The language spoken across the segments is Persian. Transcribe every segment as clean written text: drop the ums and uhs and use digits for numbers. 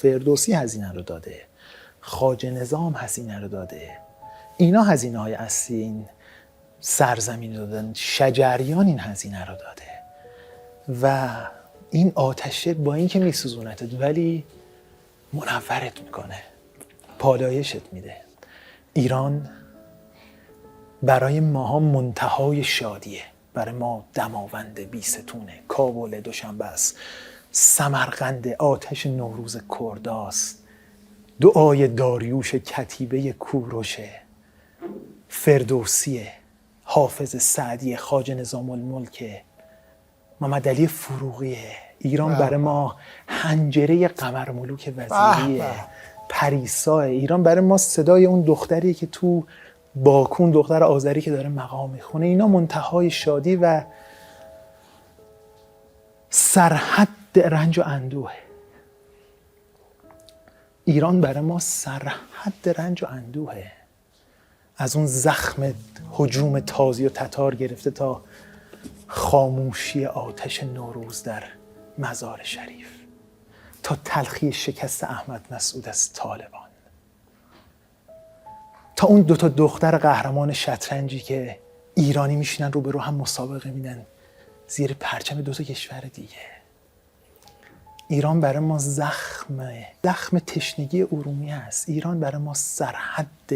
فردوسی هزینه رو داده، خواجه نظام هزینه رو داده، اینا هزینه های اصلی این سرزمین رو دادن، شجریان این هزینه رو داده و این آتشه با این که میسوزونتت ولی منورت میکنه، پالایشت میده. ایران برای ماها منتهای شادیه، برای ما دماوند بیستونه، کابل دوشنبه است، سمرقند آتش نوروز کرداست، دعای داریوش کتیبه کوروشه، فردوسیه، حافظ سعدی، خواجه نظام الملک، محمد علی فروغیه. ایران برای ما حنجره قمرملوک وزیریه، پریسا. ایران برای ما صدای اون دختریه که تو باکون، دختر آذری که داره مقام میخونه. اینا منتهای شادی و سرحد رنج و اندوه. ایران برای ما سرحد رنج و اندوهه، از اون زخم هجوم تازی و تتار گرفته تا خاموشی آتش نوروز در مزار شریف، تا تلخی شکست احمد مسعود از طالبان، تا اون دوتا دختر قهرمان شطرنجی که ایرانی میشینن رو به رو هم مسابقه میدن زیر پرچم دوتا کشور دیگه. ایران برای ما زخم تشنگی ارومیه است. ایران برای ما سرحد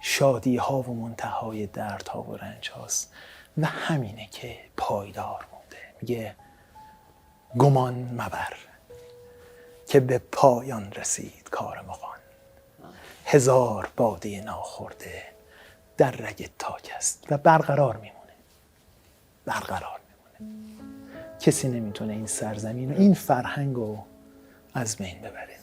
شادی ها و منتهای درد ها و رنج هاست و همینه که پایدار مونده. میگه گمان مبر که به پایان رسید کار مغان، هزار باده ناخورده در رگ تاک است و برقرار میمونه. کسی نمیتونه این سرزمین و این فرهنگ رو از بین ببره.